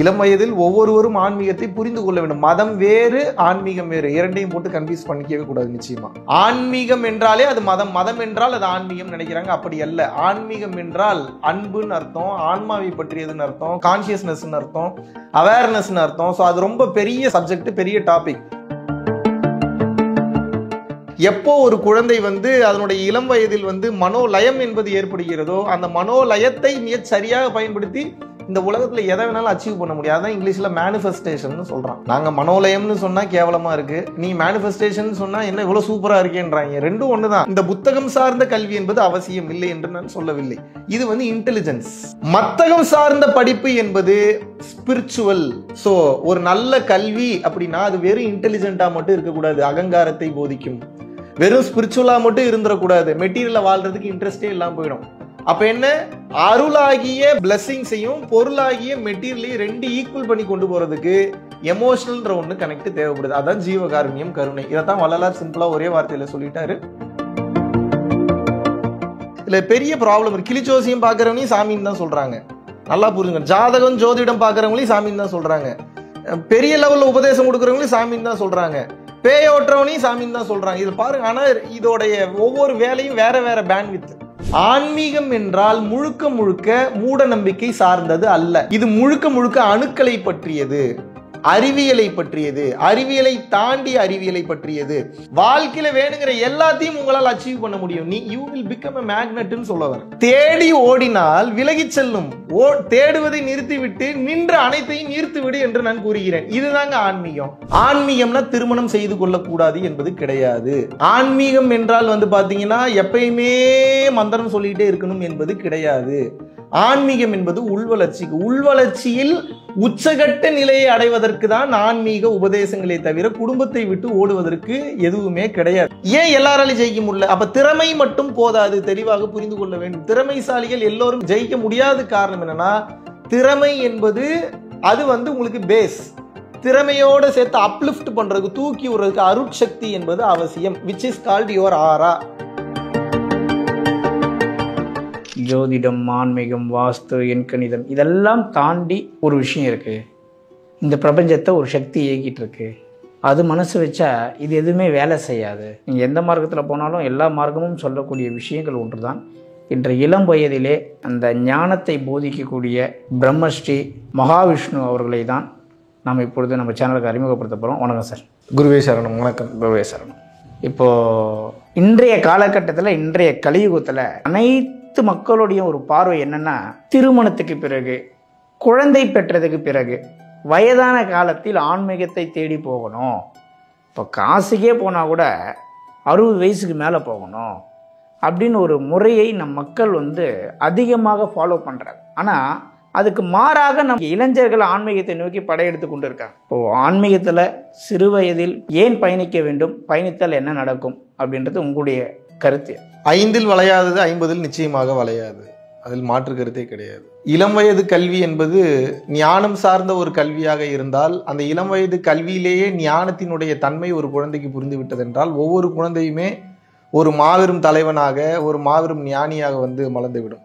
இளம் வயதில் ஒவ்வொருவரும் ஆன்மீகத்தை புரிந்து கொள்ள வேண்டும். மதம் வேறு, ஆன்மீகம் வேறு, இரண்டையும் போட்டு கன்ஃபியூஸ் பண்ணிக்கவே கூடாது. நிச்சயமா ஆன்மீகம் என்றாலே அது மதம், மதம் என்றால் அது ஆன்மீகம் நினைக்கிறாங்க. அப்படி அல்ல. ஆன்மீகம் என்றால் அன்புன்னு அர்த்தம், ஆன்மாவை பற்றியதுன்னு அர்த்தம், கான்சியஸ்னஸ் அர்த்தம், அவேர்னஸ் அர்த்தம். ஸோ அது ரொம்ப பெரிய சப்ஜெக்ட், பெரிய டாபிக். எப்போ ஒரு குழந்தை அதனுடைய இளம் வயதில் மனோலயம் என்பது ஏற்படுகிறதோ, அந்த மனோலயத்தை மிக சரியாக பயன்படுத்தி இந்த உலகத்துல எதை வேணாலும் அச்சீவ் பண்ண முடியாது. அதான் இங்கிலீஷ்ல மேனிஃபெஸ்டேஷன் சொல்றான். நாங்க மனோலயம்னு சொன்னா கேவலமா இருக்கு, நீ மேனிஃபெஸ்டேஷன் சொன்னா என்ன இவ்வளவு சூப்பரா இருக்கேன்றாங்க. ரெண்டும் ஒண்ணுதான். இந்த புத்தகம் சார்ந்த கல்வி என்பது அவசியம் இல்லை என்று நான் சொல்லவில்லை. இது இன்டெலிஜென்ஸ். மத்தகம் சார்ந்த படிப்பு என்பது ஸ்பிரிச்சுவல். சோ ஒரு நல்ல கல்வி அப்படின்னா அது வெறும் இன்டெலிஜென்ட்டா மட்டும் இருக்கக்கூடாது, அகங்காரத்தை போதிக்கும். வெறும் ஸ்பிரிச்சுவலா மட்டும் இருந்துடக்கூடாது, மெட்டீரியல்ல வாழ்றதுக்கு இன்ட்ரெஸ்டே இல்லாம போயிடும். அப்ப என்ன, அருளாகிய பிளஸிங்ஸையும் பொருளாகிய மெட்டீரியலையும் ரெண்டு ஈக்குவல் பண்ணி கொண்டு போறதுக்கு எமோஷனல்ன்ற ஒண்ணு கனெக்ட் தேவைப்படுது. அதான் ஜீவகாருண்யம், கருணை. இதைத்தான் வள்ளலார் சிம்பிளா ஒரே வார்த்தையில சொல்லிட்டாரு. இல்ல பெரிய ப்ராப்ளம் இருக்கு. கிளிச்சோசியம் பாக்குறவனையும் சாமின்னு தான் சொல்றாங்க. நல்லா புரிஞ்சுங்க. ஜாதகம் ஜோதிடம் பாக்குறவங்களையும் சாமின்னு தான் சொல்றாங்க. பெரிய லெவல்ல உபதேசம் கொடுக்குறவங்களையும் சாமின்னு தான் சொல்றாங்க. பேயோட்டுறவனையும் சாமின்னு தான் சொல்றாங்க. இது பாருங்க. ஆனா இதோடைய ஒவ்வொரு வேலையும் வேற வேற பேண்ட்வித். ஆன்மீகம் என்றால் முழுக்க முழுக்க மூட நம்பிக்கை சார்ந்தது அல்ல. இது முழுக்க முழுக்க அணுக்களை பற்றியது, அறிவியலை பற்றியது, அறிவியலை தாண்டி அறிவியலை பற்றியது. வாழ்க்கையில வேணுங்கிற எல்லாத்தையும் உங்களால் அச்சீவ் பண்ண முடியும். நீ you will become a magnet ன்னு சொல்லவர். தேடி ஓடினால் விலகி செல்லும். தேடுவதை நிறுத்திவிட்டு நின்ற அனைத்தையும் ஈர்த்துவிடு என்று நான் கூறுகிறேன். இதுதாங்க ஆன்மீகம். ஆன்மீகம்னா திருமணம் செய்து கொள்ளக்கூடாது என்பது கிடையாது. ஆன்மீகம் என்றால் பாத்தீங்கன்னா எப்பயுமே மந்திரம் சொல்லிட்டே இருக்கணும் என்பது கிடையாது. ஆன்மீகம் என்பது உள்வளர்ச்சிக்கு, உள்வளர்ச்சியில் உச்சகட்ட நிலையை அடைவதற்கு தான் ஆன்மீக உபதேசங்களை தவிர குடும்பத்தை விட்டு ஓடுவதற்கு எதுவுமே கிடையாது. ஏன் எல்லாராலையும் ஜெயிக்க முடியல? அப்ப திறமை மட்டும் போதாது, தெளிவாக புரிந்து கொள்ள வேண்டும். திறமைசாலிகள் எல்லோரும் ஜெயிக்க முடியாத காரணம் என்னன்னா, திறமை என்பது அது உங்களுக்கு பேஸ். திறமையோட சேர்த்து அப்லிஃப்ட் பண்றதுக்கு, தூக்கி விடுறதுக்கு அருட்சக்தி என்பது அவசியம், which is called your aura. ஜோதிடம், ஆன்மீகம், வாஸ்து, எண்கணிதம் இதெல்லாம் தாண்டி ஒரு விஷயம் இருக்கு. இந்த பிரபஞ்சத்தை ஒரு சக்தி இயக்கிட்டு இருக்கு. அது மனசு வச்சா இது எதுவுமே வேலை செய்யாது. நீங்கள் எந்த மார்க்கத்தில் போனாலும் எல்லா மார்க்கமும் சொல்லக்கூடிய விஷயங்கள் ஒன்று தான். இன்ற இளம் வயதிலே அந்த ஞானத்தை போதிக்கக்கூடிய பிரம்மஸ்ரீ மகாவிஷ்ணு அவர்களை தான் நாம் இப்பொழுது நம்ம சேனலுக்கு அறிமுகப்படுத்த போகிறோம். வணக்கம் சார். குருவே சரணம். வணக்கம். குருவே சரணம். இப்போது இன்றைய காலகட்டத்தில், இன்றைய கலியுகத்தில் அனைத்து மக்களுடைய ஒரு பார்வை என்னன்னா, திருமணத்துக்கு பிறகு, குழந்தை பெற்றதுக்கு பிறகு, வயதான காலத்தில் ஆன்மீகத்தை தேடி போகணும். இப்போ காசுக்கே போனால் கூட 60 வயசுக்கு மேலே போகணும் அப்படின்னு ஒரு முறையை நம் மக்கள் அதிகமாக ஃபாலோ பண்ணுறாங்க. ஆனால் அதுக்கு மாறாக நம்ம இளைஞர்கள் ஆன்மீகத்தை நோக்கி படையெடுத்து கொண்டு இருக்காங்க. இப்போது ஆன்மீகத்தில் சிறு வயதில் ஏன் பயணிக்க வேண்டும், பயணித்தால் என்ன நடக்கும் அப்படின்றது உங்களுடைய கருத்து? 5 வளையாதது 50 நிச்சயமாக வளையாது, அதில் மாற்று கருத்தே கிடையாது. இளம் வயது கல்வி என்பது ஞானம் சார்ந்த ஒரு கல்வியாக இருந்தால், அந்த இளம் வயது கல்வியிலேயே ஞானத்தினுடைய தன்மை ஒரு குழந்தைக்கு புரிந்து விட்டதென்றால், ஒவ்வொரு குழந்தையுமே ஒரு மாபெரும் தலைவனாக, ஒரு மாபெரும் ஞானியாக மலர்ந்துவிடும்.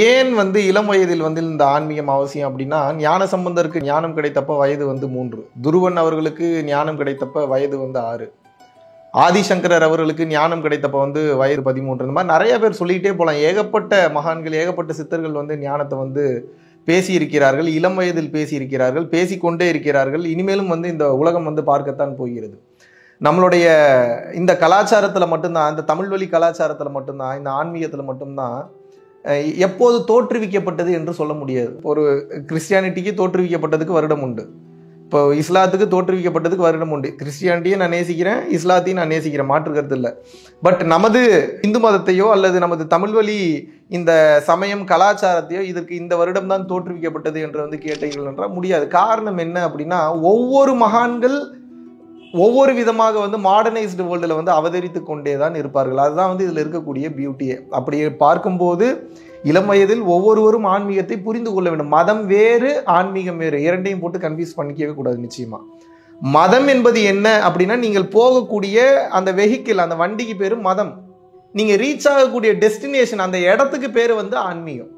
ஏன் இளம் வயதில் இந்த ஆன்மீகம் அவசியம் அப்படின்னா, ஞான சம்பந்தருக்கு ஞானம் கிடைத்தப்ப வயது 3, துருவன் அவர்களுக்கு ஞானம் கிடைத்தப்ப வயது 6, ஆதிசங்கரர் அவர்களுக்கு ஞானம் கிடைத்தப்ப வயது 13. இந்த மாதிரி நிறைய பேர் சொல்லிக்கிட்டே போகலாம். ஏகப்பட்ட மகான்கள், ஏகப்பட்ட சித்தர்கள் ஞானத்தை பேசியிருக்கிறார்கள், இளம் வயதில் பேசியிருக்கிறார்கள், பேசிக்கொண்டே இருக்கிறார்கள். இனிமேலும் இந்த உலகம் பார்க்கத்தான் போகிறது. நம்மளுடைய இந்த கலாச்சாரத்தில் மட்டும்தான், இந்த தமிழ் வழி கலாச்சாரத்தில் மட்டும்தான், இந்த ஆன்மீகத்தில் மட்டும்தான் எப்போது தோற்றுவிக்கப்பட்டது என்று சொல்ல முடியாது. ஒரு கிறிஸ்டியானிட்டிக்கு தோற்றுவிக்கப்பட்டதுக்கு வருடம் உண்டு, இப்போ இஸ்லாத்துக்கு தோற்றுவிக்கப்பட்டதுக்கு வருடம் உண்டு. கிறிஸ்டியானிட்டியை நான் நேசிக்கிறேன், இஸ்லாத்தையும் நான் நேசிக்கிறேன், மாற்று கருத்து இல்லை. பட் நமது இந்து மதத்தையோ அல்லது நமது தமிழ் வழி இந்த சமயம் கலாச்சாரத்தையோ இதற்கு இந்த வருடம் தான் தோற்றுவிக்கப்பட்டது என்று கேட்டீர்கள் என்றால் முடியாது. காரணம் என்ன அப்படின்னா, ஒவ்வொரு மகான்கள் ஒவ்வொரு விதமாக மாடர்னைஸ்டு வேர்ல்டில் அவதரித்து கொண்டே தான் இருப்பார்கள். அதுதான் இதில் இருக்கக்கூடிய பியூட்டியே. அப்படி பார்க்கும்போது இளம் வயதில் ஒவ்வொருவரும் ஆன்மீகத்தை புரிந்து கொள்ள வேண்டும். மதம் வேறு, ஆன்மீகம் வேறு, இரண்டையும் போட்டு கன்ஃபியூஸ் பண்ணிக்கவே கூடாது. நிச்சயமா மதம் என்பது என்ன அப்படின்னா, நீங்கள் போகக்கூடிய அந்த வெஹிக்கிள், அந்த வண்டிக்கு பேரு மதம். நீங்க ரீச் ஆகக்கூடிய டெஸ்டினேஷன், அந்த இடத்துக்கு பேரு ஆன்மீகம்.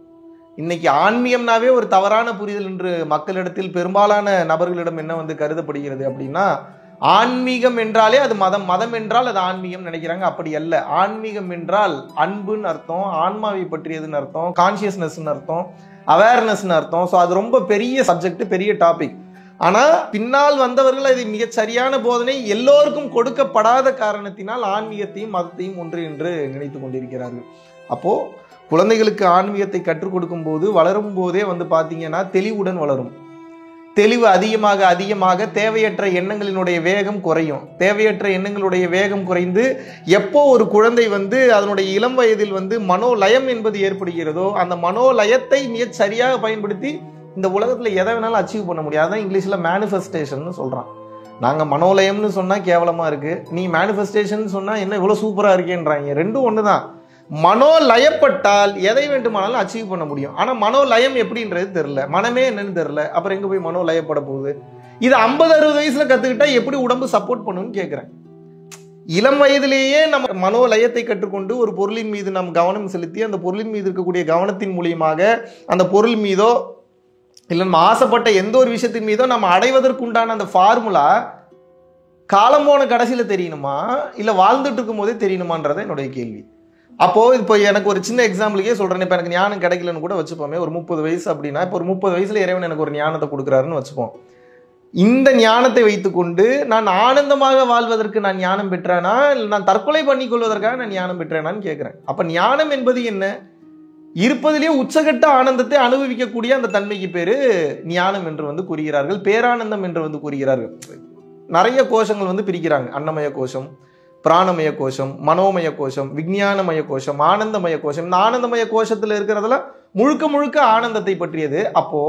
இன்னைக்கு ஆன்மீகம்னாவே ஒரு தவறான புரிதல் என்று மக்களிடத்தில் பெரும்பாலான நபர்களிடம் என்ன வந்து கருதப்படுகிறது அப்படின்னா, ஆன்மீகம் என்றாலே அது மதம், மதம் என்றால் அது ஆன்மீகம் நினைக்கிறாங்க. அப்படி அல்ல. ஆன்மீகம் என்றால் அன்புன்னு அர்த்தம், ஆன்மாவை பற்றியதுன்னு அர்த்தம், கான்சியஸ்னஸ்ன்னு அர்த்தம், அவேர்னஸ்ன்னு அர்த்தம். ஸோ அது ரொம்ப பெரிய சப்ஜெக்ட், பெரிய டாபிக். ஆனா பின்னால் வந்தவர்கள் அதை மிக சரியான போதனை எல்லோருக்கும் கொடுக்கப்படாத காரணத்தினால் ஆன்மீகத்தையும் மதத்தையும் ஒன்று என்று நினைத்து கொண்டிருக்கிறார்கள். அப்போ குழந்தைகளுக்கு ஆன்மீகத்தை கற்றுக் கொடுக்கும் போது வளரும் போதே வந்து பாத்தீங்கன்னா தெளிவுடன் வளரும். தெளிவு அதிகமாக அதிகமாக தேவையற்ற எண்ணங்களினுடைய வேகம் குறையும். தேவையற்ற எண்ணங்களுடைய வேகம் குறைந்து எப்போ ஒரு குழந்தை வந்து அதனுடைய இளம் வயதில் வந்து மனோலயம் என்பது ஏற்படுகிறதோ, அந்த மனோலயத்தை மிக சரியாக பயன்படுத்தி இந்த உலகத்துல எதை வேணாலும் அச்சீவ் பண்ண முடியும். அதான் இங்கிலீஷ்ல மேனிஃபெஸ்டேஷன் சொல்றான். நாங்க மனோலயம்னு சொன்னா கேவலமா இருக்கு, நீ மேனிஃபெஸ்டேஷன் சொன்னா என்ன இவ்வளவு சூப்பரா இருக்கேன்றாங்க. ரெண்டும் ஒண்ணுதான். மனோலயப்பட்டால் எதை வேண்டுமானாலும் அச்சீவ் பண்ண முடியும். ஆனா மனோலயம் எப்படின்றது தெரியல, மனமே என்னன்னு தெரியல, அப்புறம் எங்க போய் மனோலயப்பட போகுது? இது 50-60 வயசுல கத்துக்கிட்டா எப்படி உடம்பு சப்போர்ட் பண்ணுன்னு கேட்கிறேன். இளம் வயதிலேயே நம்ம மனோலயத்தை கற்றுக்கொண்டு ஒரு பொருளின் மீது நம் கவனம் செலுத்தி அந்த பொருளின் மீது இருக்கக்கூடிய கவனத்தின் மூலியமாக அந்த பொருள் மீதோ இல்லை நம்ம ஆசைப்பட்ட எந்த ஒரு விஷயத்தின் மீதோ நம்ம அடைவதற்குண்டான அந்த ஃபார்முலா காலம் போன கடைசியில தெரியணுமா இல்லை வாழ்ந்துட்டு இருக்கும் போதே தெரியணுமான்றதை என்னுடைய கேள்வி. அப்போ இப்போ எனக்கு ஒரு சின்ன எக்ஸாம்பிளுக்கே சொல்றேன். இப்போ எனக்கு ஞானம் கிடைக்கலன்னு கூட வச்சுப்போமே, ஒரு 30 வயசு அப்படின்னா, இப்போ ஒரு 30 வயசுல இறைவன் எனக்கு ஒரு ஞானத்தை கொடுக்குறாருன்னு வச்சுப்போம். இந்த ஞானத்தை வைத்துக்கொண்டு நான் ஆனந்தமாக வாழ்வதற்கு நான் ஞானம் பெற்றேனா, இல்லை நான் தற்கொலை பண்ணிக் கொள்வதற்காக நான் ஞானம் பெற்றேனான்னு கேட்கிறேன். அப்ப ஞானம் என்பது என்ன? இருப்பதிலேயே உச்சகட்ட ஆனந்தத்தை அனுபவிக்கக்கூடிய அந்த தன்மைக்கு பேரு ஞானம் என்று வந்து கூறுகிறார்கள், பேரானந்தம் என்று வந்து கூறுகிறார்கள். நிறைய கோஷங்கள் வந்து பிரிக்கிறாங்க. அன்னமய கோஷம், பிராணமய கோஷம், மனோமய கோஷம், விஞ்ஞானமய கோஷம், ஆனந்தமய கோஷம். இந்த ஆனந்தமய கோஷத்துல இருக்கிறதுல முழுக்க முழுக்க ஆனந்தத்தை பற்றியது. அப்போ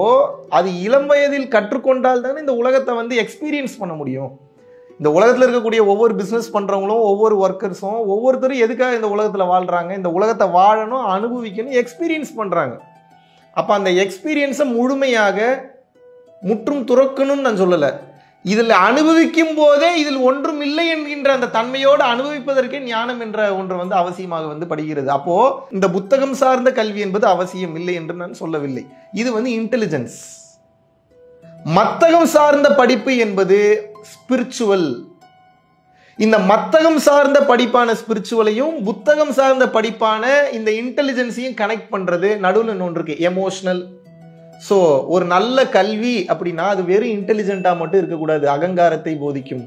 அது இளம் வயதில் கற்றுக்கொண்டால் தானே இந்த உலகத்தை வந்து எக்ஸ்பீரியன்ஸ் பண்ண முடியும். இந்த உலகத்துல இருக்கக்கூடிய ஒவ்வொரு பிசினஸ் பண்றவங்களும் ஒவ்வொரு ஒர்க்கர்ஸும் ஒவ்வொருத்தரும் எதுக்காக இந்த உலகத்துல வாழ்றாங்க? இந்த உலகத்தை வாழணும், அனுபவிக்கணும், எக்ஸ்பீரியன்ஸ் பண்றாங்க. அப்ப அந்த எக்ஸ்பீரியன்ஸை முழுமையாக முற்றும் துறக்கணும்னு நான் சொல்லல. இதில் அனுபவிக்கும் போதே இதில் ஒன்றும் இல்லை என்கின்ற அந்த தன்மையோடு அனுபவிப்பதற்கே ஞானம் என்ற ஒன்று வந்து அவசியமாக வந்து படுகிறது. அப்போ இந்த புத்தகம் சார்ந்த கல்வி என்பது அவசியம் இல்லை என்று நான் சொல்லவில்லை. இது வந்து இன்டெலிஜென்ஸ். மத்தகம் சார்ந்த படிப்பு என்பது ஸ்பிரிச்சுவல். இந்த மத்தகம் சார்ந்த படிப்பான ஸ்பிரிச்சுவலையும் புத்தகம் சார்ந்த படிப்பான இந்த இன்டெலிஜென்ஸையும் கனெக்ட் பண்றது நடுவில் ஒன்று இருக்கு, எமோஷனல். ஸோ ஒரு நல்ல கல்வி அப்படின்னா அது வெறும் இன்டெலிஜென்ட்டா மட்டும் இருக்கக்கூடாது, அகங்காரத்தை போதிக்கும்.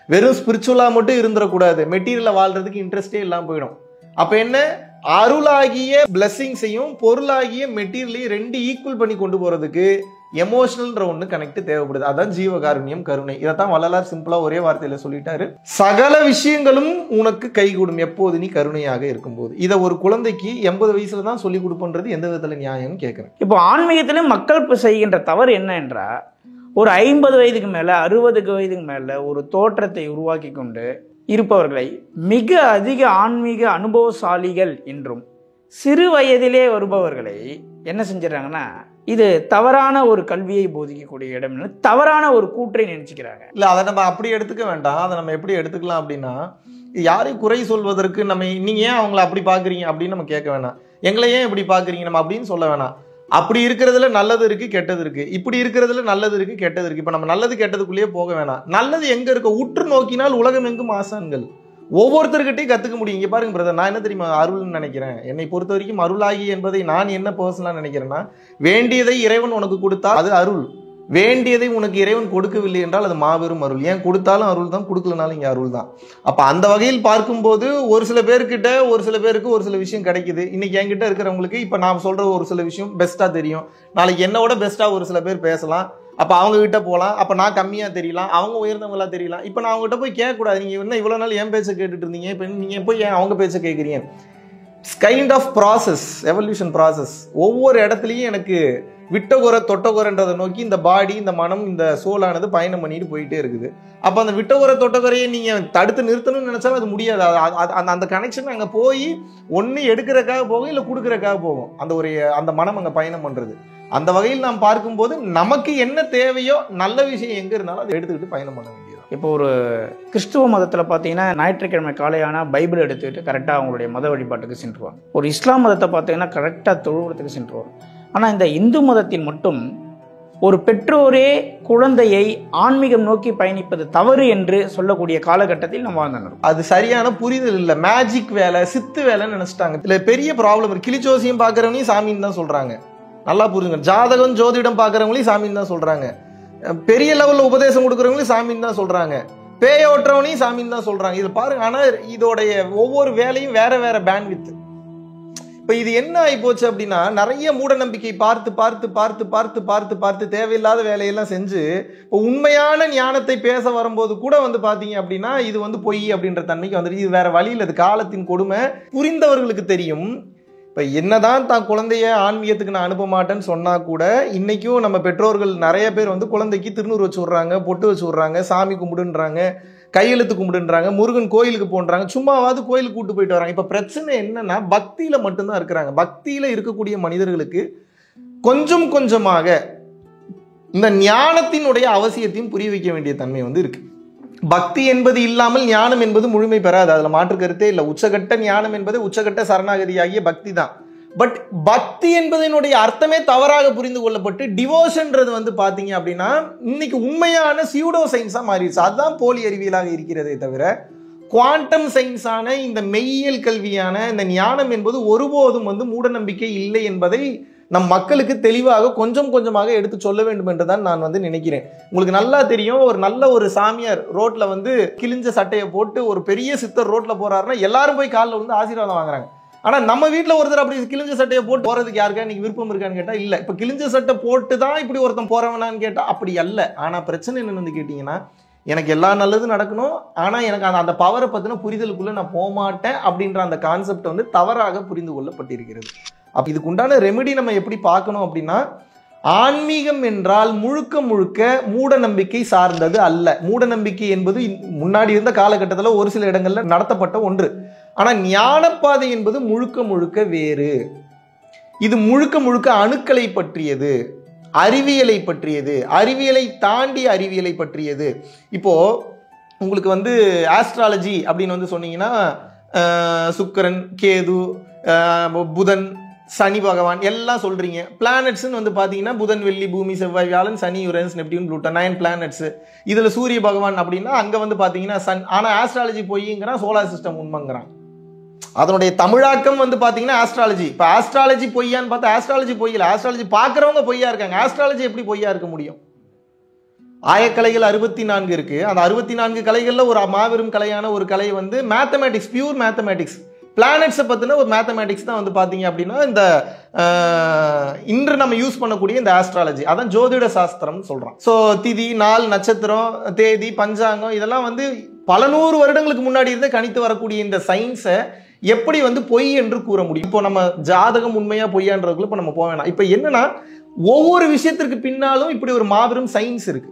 வெறும் ஸ்பிரிச்சுவலா மட்டும் இருந்துடக்கூடாது, மெட்டீரியலை வாழ்றதுக்கு இன்ட்ரெஸ்டே இல்லாமல் போயிடும். அப்ப என்ன, அருளாகிய பிளஸிங்ஸையும் பொருளாகிய மெட்டீரியலையும் ரெண்டு ஈக்குவல் பண்ணி கொண்டு போறதுக்கு எமோஷனல்ன்ற ஒன்று கனெக்ட் தேவைப்படுது. அதான் ஜீவகாருண்யம், கருணை. இதைத்தான் வள்ளலார் சிம்பிளா ஒரே வார்த்தையில சொல்லிட்டாரு, சகல விஷயங்களும் உனக்கு கைகூடும் எப்போது நீ கருணையாக இருக்கும்போது. இதை ஒரு குழந்தைக்கு 80 வயசுல தான் சொல்லி கொடுப்போன்றது எந்த விதத்துல நியாயம்னு கேட்கிறேன். இப்போ ஆன்மீகத்திலும் மக்கள் செய்கின்ற தவறு என்ன என்றால், ஒரு 50 வயதுக்கு மேல 60 வயதுக்கு மேல ஒரு தோற்றத்தை உருவாக்கி கொண்டு இருப்பவர்களை மிக அதிக ஆன்மீக அனுபவசாலிகள் என்றும், சிறு வயதிலே வருபவர்களை என்ன செஞ்சிடறாங்கன்னா, இது தவறான ஒரு கல்வியை போதிக்கக்கூடிய இடம், தவறான ஒரு கூற்றை நினைச்சுக்கிறாங்க. இல்ல, அதை நம்ம அப்படி எடுத்துக்க வேண்டாம். அதை நம்ம எப்படி எடுத்துக்கலாம் அப்படின்னா, யாரையும் குறை சொல்வதற்கு நம்ம நீங்க ஏன் அவங்கள அப்படி பாக்குறீங்க அப்படின்னு நம்ம கேட்க வேணாம். எங்களை ஏன் இப்படி பாக்குறீங்க நம்ம அப்படின்னு சொல்ல வேணாம். அப்படி இருக்கிறதுல நல்லது இருக்கு, கெட்டது இருக்கு. இப்படி இருக்கிறதுல நல்லது இருக்கு, கெட்டது இருக்கு. இப்ப நம்ம நல்லது கெட்டதுக்குள்ளேயே போக வேணாம். நல்லது எங்க இருக்க உற்று நோக்கினால் உலகம் எங்கும் ஆசான்கள். ஒவ்வொருத்தருக்கிட்டையும் கத்துக்க முடியும். இங்க பாருங்க பிரதர், நான் என்ன தெரியுமா அருள்னு நினைக்கிறேன். என்னை பொறுத்த வரைக்கும் அருளாகி என்பதை நான் என்ன பர்சனலா நினைக்கிறேன்னா, வேண்டியதை இறைவன் உனக்கு கொடுத்தா அது அருள், வேண்டியதை உனக்கு இறைவன் கொடுக்கவில்லை என்றால் அது மாபெரும் அருள். ஏன் கொடுத்தாலும் அருள் தான், கொடுக்கலனாலும் இங்க அருள் தான். அப்ப அந்த வகையில் பார்க்கும்போது ஒரு சில பேர்கிட்ட ஒரு சில பேருக்கு ஒரு சில விஷயம் கிடைக்குது. இன்னைக்கு என்கிட்ட இருக்கிறவங்களுக்கு இப்ப நான் சொல்ற ஒரு சில விஷயம் பெஸ்டா தெரியும், நாளைக்கு என்னோட பெஸ்டா ஒரு சில பேர் பேசலாம். அப்ப அவங்க கிட்ட போகலாம், அப்ப நான் கம்மியா தெரியலாம், அவங்க உயர்ந்தவங்களா தெரியலாம். இப்ப நான் அவங்ககிட்ட போய் கேட்கக்கூடாது, நீங்க என்ன இவ்வளவு நாள் என் பேச்சை கேட்டுட்டு இருந்தீங்க, இப்ப நீங்க போய் ஏன் அவங்க பேச்சை கேட்குறீங்க? Kind of process, evolution process. ஒவ்வொரு இடத்துலையும் எனக்கு விட்டகுறை தொட்டகுறைன்றதை நோக்கி இந்த பாடி, இந்த மனம், இந்த சோலானது பயணம் பண்ணிட்டு போயிட்டே இருக்குது. அப்ப அந்த விட்டகுறை தொட்டகுறையை நீங்க தடுத்து நிறுத்தணும்னு நினைச்சாலும் அது முடியாது. அந்த கனெக்ஷன் அங்க போய் ஒன்னு எடுக்கிறதுக்காக போகும், இல்ல கொடுக்கறதுக்காக போகும். அந்த மனம் அங்க பயணம் பண்றது. அந்த வகையில் நாம் பார்க்கும்போது நமக்கு என்ன தேவையோ நல்ல விஷயம் எங்க இருந்தாலும் அதை எடுத்துக்கிட்டு பயணம் பண்ண வேண்டியது. இப்போ ஒரு கிறிஸ்துவ மதத்தில் பார்த்தீங்கன்னா ஞாயிற்றுக்கிழமை காலையான பைபிள் எடுத்துக்கிட்டு கரெக்டாக அவங்களுடைய மத வழிபாட்டுக்கு சென்றுவாங்க. ஒரு இஸ்லாம் மதத்தை பார்த்தீங்கன்னா கரெக்டாக தொழுவத்துக்கு சென்றுவாங்க. ஆனால் இந்த இந்து மதத்தில் மட்டும் ஒரு பெற்றோரே குழந்தையை ஆன்மீகம் நோக்கி பயணிப்பது தவறு என்று சொல்லக்கூடிய காலகட்டத்தில் நம்ம வாழ்ந்தோம். அது சரியான புரிதல் இல்லை. மேஜிக் வேலை, சித்து வேலைன்னு நினைச்சிட்டாங்க. இதுல பெரிய ப்ராப்ளம் இருக்கு. கிளிச்சோசியம் பாக்குறவனையும் சாமின்னு தான் சொல்றாங்க. நல்லா புரிஞ்சுங்க. ஜாதகம் ஜோதிடம் பாக்குறவங்களையும் சாமின்னு தான் சொல்றாங்க. பெரிய லெவல்ல உபதேசம் கொடுக்குறவங்களையும் சாமின்னு தான் சொல்றாங்க. பேயோட்டுறவனையும் சாமின்னு தான் சொல்றாங்க. இது பாருங்க. ஆனா இதோடைய ஒவ்வொரு வேலையும் வேற வேற பேண்ட்வித். இப்ப இது என்ன ஆகி போச்சு அப்படின்னா, நிறைய மூட நம்பிக்கை பார்த்து பார்த்து பார்த்து பார்த்து பார்த்து பார்த்து தேவையில்லாத வேலையெல்லாம் செஞ்சு இப்போ உண்மையான ஞானத்தை பேச வரும்போது கூட வந்து பாத்தீங்க அப்படின்னா இது வந்து பொய் அப்படின்ற தன்மைக்கு வந்துட்டு. இது வேற வழியில், அது காலத்தின் கொடுமை. புரிந்தவர்களுக்கு தெரியும். இப்போ என்னதான் தான் குழந்தைய ஆன்மீகத்துக்கு நான் அனுப்ப மாட்டேன்னு சொன்னா கூட இன்னைக்கும் நம்ம பெற்றோர்கள் நிறைய பேர் வந்து குழந்தைக்கு திருநூறு வச்சு விட்றாங்க, பொட்டு வச்சு விட்றாங்க, சாமி கும்பிடுன்றாங்க, கையெழுத்து கும்பிடுன்றாங்க, முருகன் கோயிலுக்கு போன்றாங்க, சும்மாவாவது கோயிலுக்கு கூட்டு போயிட்டு வராங்க. இப்ப பிரச்சனை என்னன்னா பக்தியில மட்டும்தான் இருக்கிறாங்க. பக்தியில இருக்கக்கூடிய மனிதர்களுக்கு கொஞ்சம் கொஞ்சமாக இந்த ஞானத்தினுடைய அவசியத்தையும் புரிய வைக்க வேண்டிய தன்மை வந்து இருக்கு. பக்தி என்பது இல்லாமல் ஞானம் என்பது முழுமை பெறாது. அதுல மாற்று கருத்தே இல்லை. உச்சகட்ட ஞானம் என்பது உச்சகட்ட சரணாகதி ஆகிய பக்தி தான். பட் பக்தி என்பதனுடைய அர்த்தமே தவறாக புரிந்து கொள்ளப்பட்டு டிவோஷன்றது வந்து பாத்தீங்க அப்படின்னா இன்னைக்கு உண்மையான சியூடோ சயின்ஸா மாறிடுச்சு. அதுதான் போலி அறிவியலாக இருக்கிறதே தவிர குவாண்டம் சயின்ஸான இந்த மெய்யியல் கல்வியான இந்த ஞானம் என்பது ஒருபோதும் வந்து மூட நம்பிக்கை இல்லை என்பதை நம் மக்களுக்கு தெளிவாக கொஞ்சம் கொஞ்சமாக எடுத்து சொல்ல வேண்டும் என்றுதான் நான் வந்து நினைக்கிறேன். உங்களுக்கு நல்லா தெரியும், ஒரு நல்ல ஒரு சாமியார் ரோட்ல வந்து கிழிஞ்ச சட்டையை போட்டு ஒரு பெரிய சித்தர் ரோட்ல போறாருன்னா எல்லாரும் போய் காலில் வந்து ஆசீர்வாதம் வாங்குறாங்க. ஆனா நம்ம வீட்டுல ஒருத்தர் அப்படி கிழிஞ்ச சட்டையை போட்டு போறதுக்கு யாருக்கா இன்னைக்கு விருப்பம் இருக்கான்னு கேட்டா இல்ல. இப்ப கிழிஞ்ச சட்டை போட்டு தான் இப்படி ஒருத்தன் போறவனான்னு கேட்டா அப்படி அல்ல. ஆனா பிரச்சனை என்னன்னு வந்து கேட்டீங்கன்னா, எனக்கு எல்லா நல்லதும் நடக்கணும், ஆனா எனக்கு அந்த பவரை பத்தின புரிதலுக்குள்ள நான் போக மாட்டேன் அப்படின்ற அந்த கான்செப்ட் வந்து தவறாக புரிந்து கொள்ளப்பட்டிருக்கிறது. அப்ப இதுக்கு உண்டான ரெமெடி நம்ம எப்படி பார்க்கணும் அப்படின்னா, ஆன்மீகம் என்றால் முழுக்க முழுக்க மூட நம்பிக்கை சார்ந்தது அல்ல. மூட நம்பிக்கை என்பது முன்னாடி இருந்த காலகட்டத்தில் ஒரு சில இடங்கள்ல நடத்தப்பட்ட ஒன்று. ஆனா ஞானப்பாதை என்பது முழுக்க முழுக்க வேறு. இது முழுக்க முழுக்க அணுக்களை பற்றியது, அறிவியலை பற்றியது, அறிவியலை தாண்டி அறிவியலை பற்றியது. இப்போ உங்களுக்கு வந்து ஆஸ்ட்ராலஜி அப்படின்னு வந்து சொன்னீங்கன்னா சுக்கிரன், கேது, புதன், சனி பகவான் எல்லாம் சொல்றீங்க. பிளானட்ஸ்ன்னு வந்து பாத்தீங்கன்னா புதன், வெள்ளி, பூமி, செவ்வாய், வியாழன், சனி, யுரேனஸ், நெப்டியூன், ப்ளூட்டோ, 9 பிளானட்ஸ். இதுல சூரிய பகவான் அப்படின்னா அங்க வந்து பாத்தீங்கன்னா சன். ஆனா ஆஸ்ட்ராலஜி பொய்ங்கிறான், சோலார் சிஸ்டம் உண்மைங்கிறான். அதனுடைய தமிழாக்கம் வந்து பாத்தீங்கன்னா ஆஸ்ட்ராலஜி. இப்ப ஆஸ்ட்ராலஜி பொய்யான்னு பார்த்தா ஆஸ்ட்ராலஜி பொய்யில, ஆஸ்ட்ராலஜி பாக்குறவங்க பொய்யா இருக்காங்க. ஆஸ்ட்ராலஜி எப்படி பொய்யா இருக்க முடியும்? ஆயக்கலைகள் 64 இருக்கு. அந்த 64 கலைகள்ல ஒரு மாபெரும் கலையான ஒரு கலை வந்து மேத்தமேட்டிக்ஸ், பியூர் மேத்தமேட்டிக்ஸ். பிளானட்ஸை பத்தின ஒரு மேத்தமேட்டிக்ஸ் தான் வந்து பாத்தீங்க அப்படின்னா இந்த இன்று நம்ம யூஸ் பண்ணக்கூடிய இந்த ஆஸ்ட்ராலஜி. அதான் ஜோதிட சாஸ்திரம் சொல்றோம். ஸோ திதி, நாள், நட்சத்திரம், தேதி, பஞ்சாங்கம் இதெல்லாம் வந்து பல நூறு வருடங்களுக்கு முன்னாடி இருந்து கணித்து வரக்கூடிய இந்த சயின்ஸை எப்படி வந்து பொய் என்று கூற முடியும்? இப்போ நம்ம ஜாதகம் உண்மையா பொய்யான்றதுக்குள்ள இப்போ நம்ம போக வேணாம். இப்போ என்னன்னா ஒவ்வொரு விஷயத்திற்கு பின்னாலும் இப்படி ஒரு மாபெரும் சயின்ஸ் இருக்கு.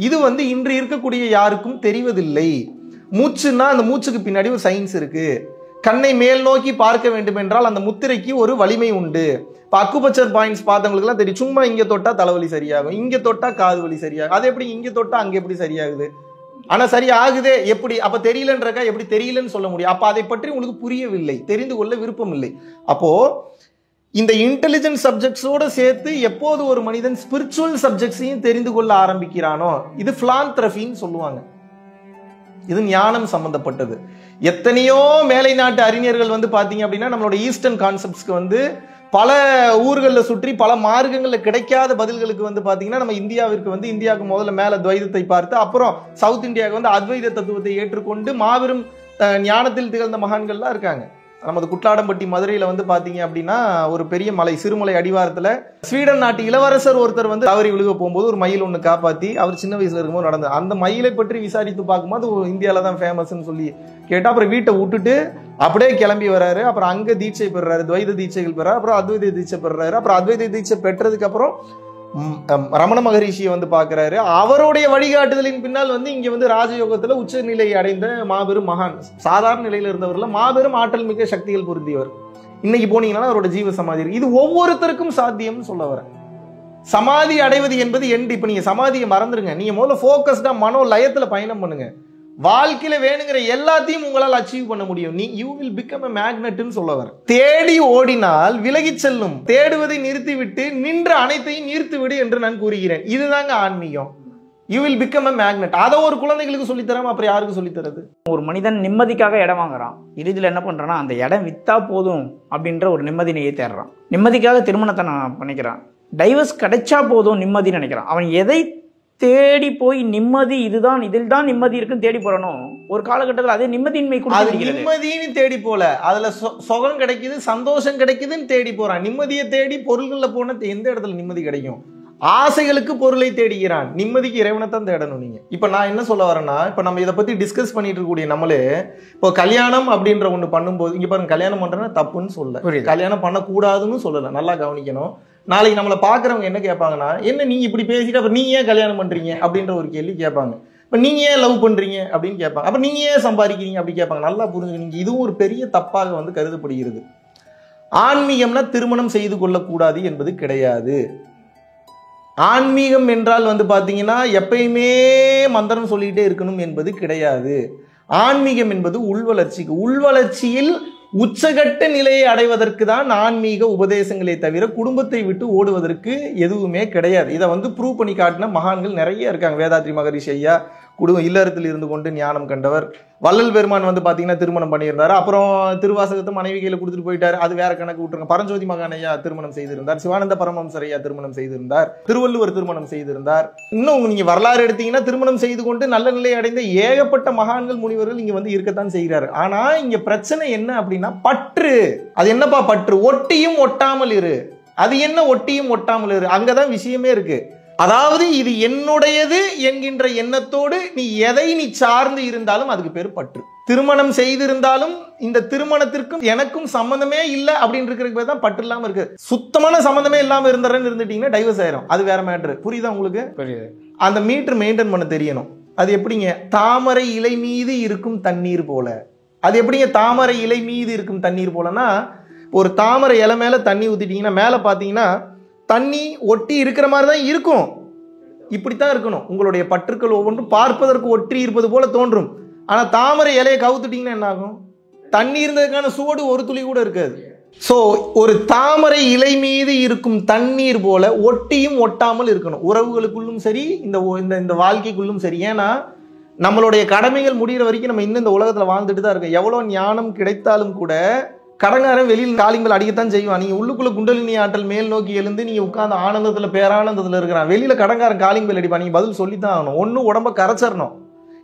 இது வந்து இன்று இருக்கக்கூடிய யாருக்கும் தெரிவதில்லை. மூச்சுன்னா அந்த மூச்சுக்கு பின்னாடி ஒரு சயின்ஸ் இருக்கு. கண்ணை மேல் நோக்கி பார்க்க வேண்டும் என்றால் அந்த முத்திரைக்கு ஒரு வலிமை உண்டு. இப்போ அக்குபஞ்சர் பாயிண்ட்ஸ் பார்த்தவங்களுக்குலாம் தெரியும். சும்மா இங்கே தொட்டா தலைவலி சரியாகும், இங்கே தொட்டா காது வலி சரியாகும். அது எப்படி இங்கே தொட்டா அங்கே எப்படி சரியாகுது? ஆனா சரி ஆகுதே எப்படி? அப்ப தெரியலன்றக்கா எப்படி தெரியலன்னு சொல்ல முடியும்? அப்ப அதை பற்றி உங்களுக்கு புரியவில்லை, தெரிந்து கொள்ள விருப்பம் இல்லை. அப்போ இந்த இன்டெலிஜென்ட் சப்ஜெக்ட்ஸோட சேர்த்து எப்போது ஒரு மனிதன் ஸ்பிரிச்சுவல் சப்ஜெக்ட்ஸையும் தெரிந்து கொள்ள ஆரம்பிக்கிறானோ இது பிலாந்திரபின்னு சொல்லுவாங்க. இது ஞானம் சம்பந்தப்பட்டது. எத்தனையோ மேலை நாட்டு அறிஞர்கள் வந்து பாத்தீங்க அப்படின்னா நம்மளோட ஈஸ்டர்ன் கான்செப்ட்ஸ்க்கு வந்து பல ஊர்களில் சுற்றி பல மார்க்கங்களில் கிடைக்காத பதில்களுக்கு வந்து பாத்தீங்கன்னா நம்ம இந்தியாவிற்கு வந்து இந்தியாவுக்கு முதல்ல மேல துவைதத்தை பார்த்து அப்புறம் சவுத் இந்தியாவுக்கு வந்து அத்வைத தத்துவத்தை ஏற்றுக்கொண்டு மாபெரும் ஞானத்தில் திகழ்ந்த மகான்கள்லாம் இருக்காங்க. நமது குட்லாடம்பட்டி மதுரையில வந்து பாத்தீங்க அப்படின்னா ஒரு பெரிய மலை, சிறுமலை அடிவாரத்துல ஸ்வீடன் நாட்டு இளவரசர் ஒருத்தர் வந்து தவறி விழுக போகும்போது ஒரு மயில் ஒண்ணு காப்பாத்தி அவர் சின்ன வயசுல இருக்கும்போது நடந்தது. அந்த மயிலை பற்றி விசாரித்து பார்க்கும்போது இந்தியாவில தான் ஃபேமஸ்ன்னு சொல்லி கேட்டா அப்புறம் வீட்டை விட்டுட்டு அப்படியே கிளம்பி வர்றாரு. அப்புறம் அங்க தீட்சை பெறாரு, துவைத தீட்சைகள் பெறாரு, அப்புறம் அத்வைத தீட்சை பெறாரு. அப்புறம் அத்வைத தீட்சை பெற்றதுக்கு அப்புறம் ரமண மகரிஷியை வந்து பாக்குறாரு. அவருடைய வழிகாட்டுதலின் பின்னால் வந்து இங்க வந்து ராஜயோகத்துல உச்ச நிலை அடைந்த மாபெரும் மகான். சாதாரண நிலையில இருந்தவர்ல மாபெரும் ஆற்றல் மிக்க சக்திகள் பொருந்தியவர். இன்னைக்கு போனீங்கன்னா அவரோட ஜீவ சமாதி இருக்கு. இது ஒவ்வொருத்தருக்கும் சாத்தியம்னு சொல்ல வரேன். சமாதி அடைவது என்பது எண்டு. இப்ப நீங்க சமாதியை மறந்துருங்க. நீங்க முதல்ல போக்கஸ்டா மனோ லயத்துல பயணம் பண்ணுங்க. வாழ்க்கையில வேணுங்கிற எல்லாத்தையும் உங்களால் அச்சீவ் பண்ண முடியும். நீ யூ வில் பிகம் a மேக்னெட்னு சொல்ல வர. தேடி ஓடினால் விலகி செல்லும், தேடுவதை நிறுத்திவிட்டு நின்ற அனைத்தையும் ஈர்த்து விடு என்று நான் கூறுகிறேன். இதுதாங்க ஆன்மீகம். You will become a magnet. அதை ஒரு குழந்தைகளுக்கு சொல்லித்தராம அப்புறம் யாருக்கு சொல்லித்தரது? ஒரு மனிதன் நிம்மதிக்காக இடம் வாங்குறான், இறுதியில் என்ன பண்றான்னா அந்த இடம் வித்தா போதும் அப்படின்ற ஒரு நிம்மதினையே தேடுறான். நிம்மதிக்காக திருமணத்தை நான் பண்ணிக்கிறான், டைவர்ஸ் கிடைச்சா போதும் நிம்மதினு நினைக்கிறான். அவன் எதை தேடி போய் நிம்மதி இதுதான், இதில் தான் நிம்மதி இருக்குன்னு தேடி போறணும். ஒரு காலகட்டத்தில் அதே நிம்மதியின்மை நிம்மதினு தேடி போல, அதுல சுகம் கிடைக்குது, சந்தோஷம் கிடைக்குதுன்னு தேடி போறான். நிம்மதியை தேடி பொருள்கள்ல போன எந்த இடத்துல நிம்மதி கிடைக்கும்? ஆசைகளுக்கு பொருளை தேடுகிறான், நிம்மதிக்கு இறைவனைத்தான் தேடணும். நீங்க இப்ப நான் என்ன சொல்ல வரேன்னா, இப்ப நம்ம இதை பத்தி டிஸ்கஸ் பண்ணிட்டு இருக்கக்கூடிய நம்மளே இப்போ கல்யாணம் அப்படின்ற ஒண்ணு பண்ணும்போது, இங்க பாருங்க, கல்யாணம் பண்றேன்னா தப்புன்னு சொல்ல, கல்யாணம் பண்ணக்கூடாதுன்னு சொல்லல, நல்லா கவனிக்கணும். நாளைக்கு நம்மளை பாக்குறவங்க என்ன கேட்பாங்கன்னா, என்ன நீங்க இப்படி பேசிட்டு அப்புறம் நீங்க ஏன் கல்யாணம் பண்றீங்க அப்படின்ற ஒரு கேள்வி கேட்பாங்க. இப்ப நீங்க ஏன் லவ் பண்றீங்க அப்படின்னு கேட்பாங்க. அப்ப நீங்க ஏன் சம்பாதிக்கிறீங்க அப்படி கேட்பாங்க. நல்லா புரிஞ்சுக்கணும், இதுவும் ஒரு பெரிய தப்பாக வந்து கருதப்படுகிறது. ஆன்மீகம்னா திருமணம் செய்து கொள்ளக்கூடாது என்பது கிடையாது. ஆன்மீகம் என்றால் வந்து பாத்தீங்கன்னா எப்பயுமே மந்திரம் சொல்லிட்டே இருக்கணும் என்பது கிடையாது. ஆன்மீகம் என்பது உள்வளர்ச்சிக்கு, உள்வளர்ச்சியில் உச்சகட்ட நிலையை அடைவதற்கு தான் ஆன்மீக உபதேசங்களே தவிர குடும்பத்தை விட்டு ஓடுவதற்கு எதுவுமே கிடையாது. இதை வந்து ப்ரூவ் பண்ணி காட்டின மகான்கள் நிறைய இருக்காங்க. வேதாத்ரி மகரிஷி ஐயா இல்லறத்தில் இருந்து கொண்டு ஞானம் கண்டவர். வள்ளல் பெருமான் வந்து பாத்தீங்கன்னா திருமணம் பண்ணியிருந்தாரு, அப்புறம் திருவாசகத்தை மனைவி கையில கொடுத்துட்டு போயிட்டாரு, அது வேற கணக்கு விட்டுருங்க. பரஞ்சோதி மகான் ஐயா திருமணம் செய்திருந்தார், சிவானந்த பரமஹம்சர் ஐயா திருமணம் செய்திருந்தார், திருவள்ளுவர் திருமணம் செய்திருந்தார். இன்னும் நீங்க வரலாறு எடுத்தீங்கன்னா திருமணம் செய்து கொண்டு நல்ல நிலை அடைந்த ஏகப்பட்ட மகான்கள் முனிவர்கள் இங்க வந்து இருக்கத்தான் செய்கிறாரு. ஆனா இங்க பிரச்சனை என்ன அப்படின்னா பற்று. அது என்னப்பா பற்று? ஒட்டியும் ஒட்டாமல் இரு. அது என்ன ஒட்டியும் ஒட்டாமல் இரு? அங்கதான் விஷயமே இருக்கு. அதாவது இது என்னுடையது என்கின்ற எண்ணத்தோடு நீ எதை நீ சார்ந்து இருந்தாலும் அதுக்கு பேர் பற்று. திருமணம் செய்திருந்தாலும் இந்த திருமணத்திற்கும் எனக்கும் சம்பந்தமே இல்லை அப்படின்னு இருக்கிறதுக்கு பேர் தான் பற்று இல்லாம இருக்கு. சுத்தமான சம்பந்தமே இல்லாம இருந்துட்டீங்கன்னா டைவர்ஸ் ஆயிரும், அது வேற மேட்ரு. புரியுதா உங்களுக்கு? புரியுது. அந்த மீட்டர் மெயின்டைன் பண்ண தெரியணும். அது எப்படிங்க? தாமரை இலை மீது இருக்கும் தண்ணீர் போல. அது எப்படிங்க தாமரை இலை மீது இருக்கும் தண்ணீர் போலன்னா, ஒரு தாமரை இலை மேல தண்ணி ஊத்திட்டீங்கன்னா மேல பாத்தீங்கன்னா தண்ணி ஒட்டி இருக்கிற மாதிரி தான் இருக்கும். இப்படித்தான் இருக்கணும். உங்களுடைய பற்றுக்கள் ஒவ்வொன்றும் பார்ப்பதற்கு ஒட்டி இருப்பது போல தோன்றும். ஆனா தாமரை இலையை கவுத்துட்டீங்கன்னா என்ன ஆகும்? தண்ணி இருந்ததுக்கான சுவடு ஒரு துளி கூட இருக்காது. சோ ஒரு தாமரை இலை மீது இருக்கும் தண்ணீர் போல ஒட்டியும் ஒட்டாமல் இருக்கணும். உறவுகளுக்குள்ளும் சரி, இந்த வாழ்க்கைக்குள்ளும் சரி. ஏன்னா நம்மளுடைய கடமைகள் முடிகிற வரைக்கும் நம்ம இன்னும் இந்த உலகத்துல வாழ்ந்துட்டு தான் இருக்கோம். எவ்வளவு ஞானம் கிடைத்தாலும் கூட கடங்காரன் வெளியில் காலிங்கள் அடிக்கத்தான் செய்வான். நீங்க உள்ளுக்குள்ள குண்டலினி ஆற்றல் மேல் நோக்கி எழுந்து நீங்க உட்கார்ந்து ஆனந்தத்துல பேரானந்தத்துல இருக்கிறான். வெளியில கடங்காரன் காலிங்கள் அடிப்பான். நீங்க பதில் சொல்லித்தான் ஆகணும். ஒண்ணு உடம்ப கரைச்சிடணும்,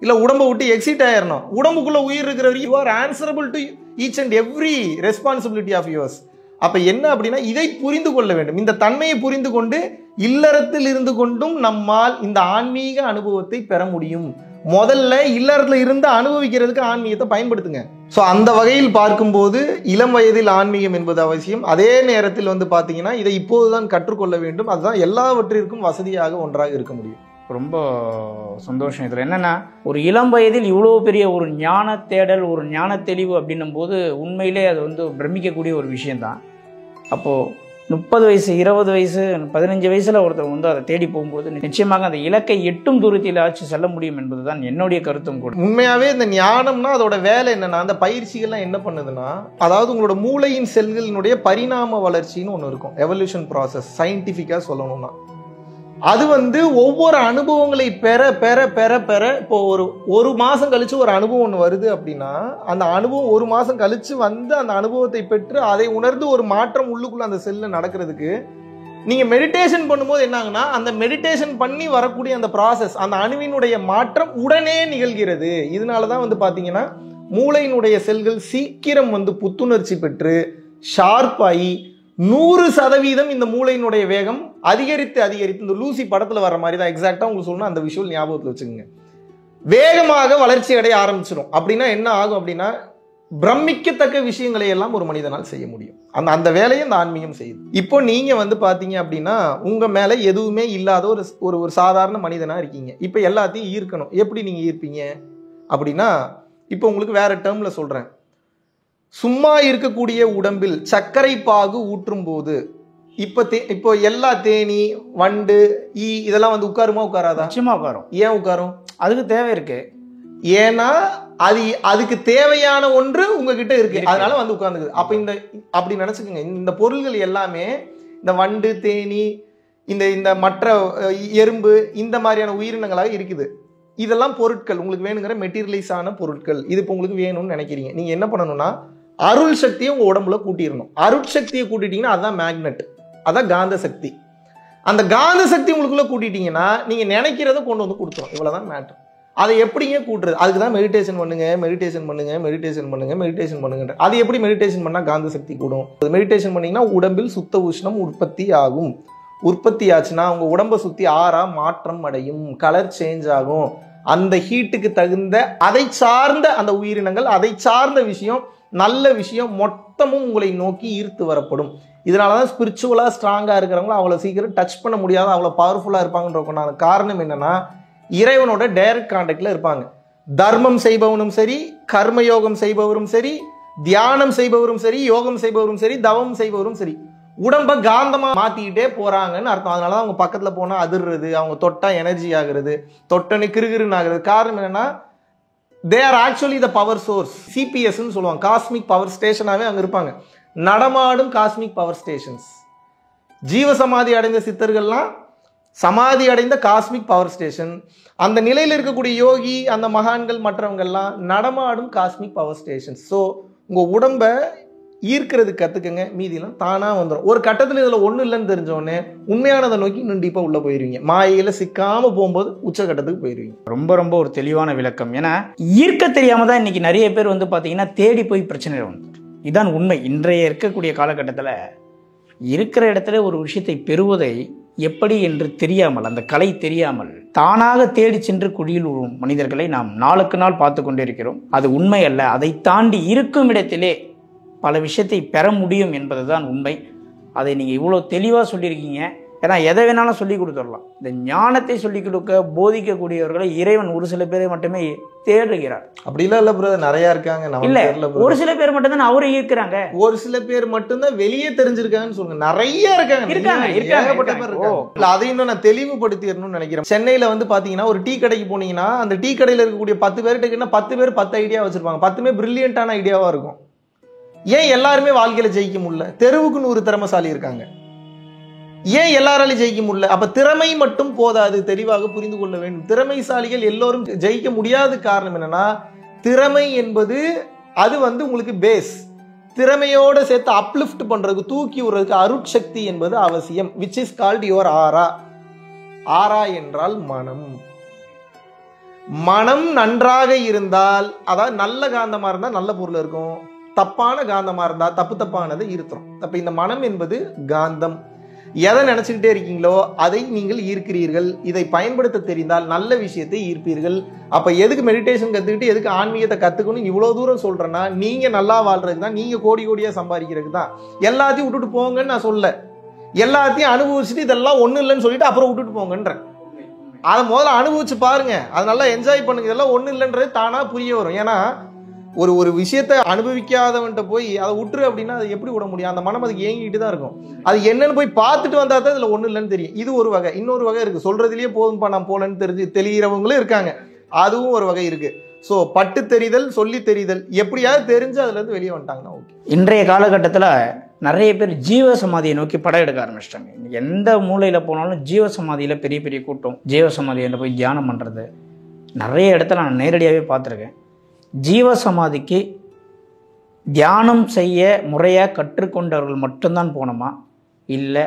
இல்ல உடம்ப விட்டு எக்ஸிட் ஆயிடணும். உடம்புக்குள்ள உயிர் இருக்கிற வரைக்கும் you are answerable to each and every responsibility of yours. அப்ப என்ன அப்படின்னா இதை புரிந்து கொள்ள வேண்டும். இந்த தன்மையை புரிந்து கொண்டு இல்லறத்தில் இருந்து கொண்டும் நம்மால் இந்த ஆன்மீக அனுபவத்தை பெற முடியும். முதல்ல இல்லறத்துல இருந்து அனுபவிக்கிறதுக்கு ஆன்மீகத்தை பயன்படுத்துங்க. ஸோ அந்த வகையில் பார்க்கும்போது இளம் வயதில் ஆன்மீகம் என்பது அவசியம். அதே நேரத்தில் வந்து பார்த்தீங்கன்னா இதை இப்போதுதான் கற்றுக்கொள்ள வேண்டும். அதுதான் எல்லாவற்றிற்கும் வசதியாக ஒன்றாக இருக்க முடியும். ரொம்ப சந்தோஷம். இதில் என்னென்னா, ஒரு இளம் வயதில் இவ்வளோ பெரிய ஒரு ஞான தேடல், ஒரு ஞான தெளிவு அப்படின்னும் போது உண்மையிலே அது வந்து பிரமிக்கக்கூடிய ஒரு விஷயந்தான். அப்போது 30 வயசு 20 வயசு 15 வயசில் ஒருத்தர் வந்து அதை தேடி போகும்போது நிச்சயமாக அந்த இலக்கை எட்டும் தூரத்தில் ஆட்சி செல்ல முடியும் என்பதுதான் என்னுடைய கருத்தும் கூட. உண்மையாகவே இந்த ஞானம்னா அதோட வேலை என்னன்னா, அந்த பயிற்சிகள்லாம் என்ன பண்ணுதுன்னா, அதாவது உங்களோட மூளையின் செல்களினுடைய பரிணாம வளர்ச்சின்னு ஒன்று இருக்கும். எவல்யூஷன் ப்ராசஸ் சயின்டிஃபிக்காக சொல்லணும்னா அது வந்து ஒவ்வொரு அனுபவங்களை பெற பெற பெற பெற இப்போ ஒரு மாசம் கழிச்சு ஒரு அனுபவம் ஒன்று வருது அப்படின்னா, அந்த அனுபவம் ஒரு மாசம் கழிச்சு வந்து அந்த அனுபவத்தை பெற்று அதை உணர்ந்து ஒரு மாற்றம் உள்ளுக்குள்ள அந்த செல்ல நடக்கிறதுக்கு நீங்க மெடிடேஷன் பண்ணும்போது என்ன ஆகுனா, அந்த மெடிடேஷன் பண்ணி வரக்கூடிய அந்த ப்ராசஸ், அந்த அணுவினுடைய மாற்றம் உடனே நிகழ்கிறது. இதனாலதான் வந்து பாத்தீங்கன்னா மூளையினுடைய செல்கள் சீக்கிரம் வந்து புத்துணர்ச்சி பெற்று ஷார்ப்பாகி 100% இந்த மூளையினுடைய வேகம் அதிகரித்து அதிகரித்து இந்த லூசி படத்துல வர மாதிரி தான். எக்ஸாக்டா உங்களுக்கு சொல்லணும், அந்த விஷுவல் ஞாபகத்தில் வச்சுக்கோங்க. வேகமாக வளர்ச்சி அடைய ஆரம்பிச்சிடும். அப்படின்னா என்ன ஆகும் அப்படின்னா, பிரமிக்கத்தக்க விஷயங்களை எல்லாம் ஒரு மனிதனால் செய்ய முடியும். அந்த வேலையை இந்த ஆன்மீகம் செய்யுது. இப்போ நீங்க வந்து பாத்தீங்க அப்படின்னா உங்க மேல எதுவுமே இல்லாத ஒரு சாதாரண மனிதனா இருக்கீங்க. இப்போ எல்லாத்தையும் ஈர்க்கணும். எப்படி நீங்க ஈர்ப்பீங்க அப்படின்னா, இப்போ உங்களுக்கு வேற டேர்ம்ல சொல்றேன். சும்மா இருக்கக்கூடிய உடம்பில் சர்க்கரை பாகு ஊற்றும் போது இப்போ எல்லா தேனி வண்டு ஈ இதெல்லாம் வந்து உட்காருமா உட்காராதா? நிச்சயமா உட்காரும். ஏன் உட்காரும்? அதுக்கு தேவை இருக்கு. ஏன்னா அதுக்கு தேவையான ஒன்று உங்ககிட்ட இருக்கு, அதனால வந்து உட்கார்ந்துக்குது. அப்ப அப்படி நினைச்சுக்கோங்க, இந்த பொருள்கள் எல்லாமே இந்த வண்டு, தேனி, இந்த மற்ற எறும்பு, இந்த மாதிரியான உயிரினங்களாக இருக்குது. இதெல்லாம் பொருட்கள், உங்களுக்கு வேணுங்கிற மெட்டீரியலைஸ் ஆன பொருட்கள். இது இப்போ உங்களுக்கு வேணும்னு நினைக்கிறீங்க, நீங்க என்ன பண்ணணும்னா அருள் சக்தியை உங்க உடம்புல கூட்டிடணும். அருட்சக்தியை கூட்டிட்டீங்கன்னா அதுதான் மேக்னெட், அதான் காந்த சக்தி. அந்த காந்த சக்தி உங்களுக்குள்ள கூட்டிட்டீங்கன்னா நீங்க நினைக்கிறத கொண்டு வந்து கொடுத்துரும். இவ்வளவுதான் மேட்டர். அதை எப்படிங்க கூட்டுறது? அதுக்கு தான் மெடிடேஷன் பண்ணுங்க, மெடிடேஷன் பண்ணுங்க, மெடிடேஷன் பண்ணுங்க, மெடிடேஷன் பண்ணுங்க. அது எப்படி மெடிடேஷன் பண்ணா காந்த சக்தி கூடும்? மெடிடேஷன் பண்ணீங்கன்னா உடம்பில் சுத்த உஷ்ணம் உற்பத்தி ஆகும். உற்பத்தி ஆச்சுன்னா உங்க உடம்பை சுத்தி ஆறா மாற்றம் அடையும், கலர் சேஞ்ச் ஆகும். அந்த ஹீட்டுக்கு தகுந்த அதை சார்ந்த அந்த உயிரினங்கள், அதை சார்ந்த விஷயம், நல்ல விஷயம் மொத்தமும் உங்களை நோக்கி ஈர்த்து வரப்படும். இதனாலதான் ஸ்பிரிச்சுவலா ஸ்ட்ராங்கா இருக்கிறவங்களும் அவ்வளவு சீக்கிரம் டச் பண்ண முடியாத அவ்வளவு பவர்ஃபுல்லா இருப்பாங்கன்ற காரணம் என்னன்னா, இறைவனோட டைரக்ட் கான்டாக்ட்ல இருப்பாங்க. தர்மம் செய்பவனும் சரி, கர்மயோகம் செய்பவரும் சரி, தியானம் செய்பவரும் சரி, யோகம் செய்பவரும் சரி, தவம் செய்பவரும் சரி, உடம்ப காந்தமா மாத்திக்கிட்டே போறாங்கன்னு அர்த்தம். அதனாலதான் அவங்க பக்கத்துல போனா அதிர்றது, அவங்க தொட்டா எனர்ஜி ஆகுறது, தொட்டனு கிருகிருன்னு ஆகுறது. காரணம் என்னன்னா, they are actually the power source. சிபிஎஸ்ன்னு சொல்லுவாங்க, காஸ்மிக் பவர் ஸ்டேஷனாவே அங்க இருப்பாங்க. நடமாடும் காஸ்மிக் பவர் ஸ்டேஷன்ஸ். ஜீவசமாதி அடைந்த சித்தர்கள்லாம் சமாதி அடைந்த காஸ்மிக் பவர் ஸ்டேஷன். அந்த நிலையில் இருக்கக்கூடிய யோகி, அந்த மகான்கள், மற்றவங்கள்லாம் நடமாடும் காஸ்மிக் பவர் ஸ்டேஷன். ஸோ உங்க உடம்ப ஈர்க்கிறது கத்துக்கங்க, மீதியெல்லாம் தானா வந்துடும். ஒரு கட்டத்தில் இதுல ஒண்ணு இல்லைன்னு தெரிஞ்சோடனே உண்மையானதை நோக்கி இன்னும் டீப்பா உள்ள போயிருவீங்க. மாயையில சிக்காம போகும்போது உச்சகட்டத்துக்கு போயிருவீங்க. ரொம்ப ரொம்ப ஒரு தெளிவான விளக்கம். ஏன்னா ஈர்க்க தெரியாம தான் இன்னைக்கு நிறைய பேர் வந்து பாத்தீங்கன்னா தேடி போய் பிரச்சனை வந்து, இதான் உண்மை. இன்றைய இருக்கக்கூடிய காலகட்டத்தில் இருக்கிற இடத்துல ஒரு விஷயத்தை பெறுவதை எப்படி என்று தெரியாமல், அந்த கலை தெரியாமல் தானாக தேடி சென்று குழியில் விழும் மனிதர்களை நாம் நாளுக்கு நாள் பார்த்து கொண்டே இருக்கிறோம். அது உண்மை அல்ல. அதை தாண்டி இருக்கும் இடத்திலே பல விஷயத்தை பெற முடியும் என்பதுதான் உண்மை. அதை நீங்கள் இவ்வளோ தெளிவாக சொல்லியிருக்கீங்க. ஏன்னா எதை வேணாலும் சொல்லி கொடுத்துடலாம். இந்த ஞானத்தை சொல்லிக் கொடுக்க போதிக்கக்கூடியவர்களை இறைவன் ஒரு சில பேரை மட்டுமே தேடுகிறார். அப்படிலாம் இல்ல பிரதர், நிறைய இருக்காங்க. இல்ல, ஒரு சில பேர் மட்டும் தான் அவரை ஈர்க்கிறாங்க. ஒரு சில பேர் மட்டும்தான் வெளியே தெரிஞ்சிருக்காங்கன்னு சொல்லுங்க. நிறைய இருக்காங்க. அதை இன்னும் நான் தெளிவுபடுத்திடணும்னு நினைக்கிறேன். சென்னையில வந்து பாத்தீங்கன்னா ஒரு டீ கடைக்கு போனீங்கன்னா அந்த டீ கடையில இருக்கக்கூடிய 10 பேர்கிட்ட 10 பேர் 10 ஐடியா வச்சிருப்பாங்க. 10மே பிரில்லியன்டான ஐடியாவா இருக்கும். ஏன் எல்லாருமே வாழ்க்கையில ஜெயிக்க முடியல? தெருவுக்கு 100 திறமைசாலி இருக்காங்க. ஏன் எல்லாராலையும் ஜெயிக்க முடியல? அப்ப திறமை மட்டும் போதாது, தெளிவாக புரிந்து கொள்ள வேண்டும். திறமைசாலிகள் எல்லோரும் ஜெயிக்க முடியாத காரணம் என்னன்னா, திறமை என்பது அது வந்து உங்களுக்கு பேஸ். திறமையோட சேர்த்து அப்லிஃப்ட் பண்றதுக்கு, தூக்கி விடுறதுக்கு அருட்சக்தி என்பது அவசியம். which is called your ஆரா. ஆரா என்றால் மனம். மனம் நன்றாக இருந்தால், அதாவது நல்ல காந்தமா இருந்தா நல்ல பொருள் இருக்கும், தப்பான காந்தமா இருந்தா தப்பானதை இருத்துரும். அப்ப இந்த மனம் என்பது காந்தம். எதை நினைச்சுக்கிட்டே இருக்கீங்களோ அதை நீங்கள் ஈர்க்கிறீர்கள். இதை பயன்படுத்த தெரிந்தால் நல்ல விஷயத்தை ஈர்ப்பீர்கள். அப்ப எதுக்கு மெடிடேஷன் கத்துக்கிட்டு எதுக்கு ஆன்மீகத்தை கத்துக்கணும் இவ்வளவு தூரம் சொல்றேன்னா, நீங்க நல்லா வாழ்றதுக்கு தான், நீங்க கோடி கோடியா சம்பாதிக்கிறதுக்கு தான். எல்லாத்தையும் விட்டுட்டு போங்கன்னு நான் சொல்ல, எல்லாத்தையும் அனுபவிச்சுட்டு இதெல்லாம் ஒண்ணு இல்லைன்னு சொல்லிட்டு அப்புறம் விட்டுட்டு போங்கன்றேன். அதை முதல்ல அனுபவிச்சு பாருங்க, அதை நல்லா என்ஜாய் பண்ணுங்க. இதெல்லாம் ஒண்ணு இல்லைன்றது தானா புரிய வரும். ஏன்னா ஒரு விஷயத்தை அனுபவிக்காதவன்ட்ட போய் அதை விட்டுரு அப்படின்னா அது எப்படி விட முடியும்? அந்த மனம் அதுக்கு ஏங்கிட்டு தான் இருக்கும். அது என்னன்னு போய் பார்த்துட்டு வந்தா தான் இதுல ஒண்ணு இல்லைன்னு தெரியும். இது ஒரு வகை. இன்னொரு வகை இருக்கு, சொல்றதுலயே போதும்பா நான் போலன்னு தெரிஞ்சு தெளிகிறவங்களும் இருக்காங்க. அதுவும் ஒரு வகை இருக்கு. ஸோ பட்டு தெரிதல், சொல்லி தெரிதல், எப்படியாவது தெரிஞ்சு அதுல இருந்து வெளியே வந்துட்டாங்கன்னா ஓகே. இன்றைய காலகட்டத்தில் நிறைய பேர் ஜீவ சமாதியை நோக்கி படம் எடுக்க ஆரம்பிச்சிட்டாங்க. எந்த மூலையில போனாலும் ஜீவ சமாதியில பெரிய பெரிய கூட்டம், ஜீவ சமாதியில் போய் தியானம் பண்றது நிறைய இடத்துல நான் நேரடியாகவே பார்த்துருக்கேன். ஜீவசமாதிக்கு தியானம் செய்ய முறையாக கற்றுக்கொண்டவர்கள் மட்டும்தான் போனோமா? இல்லை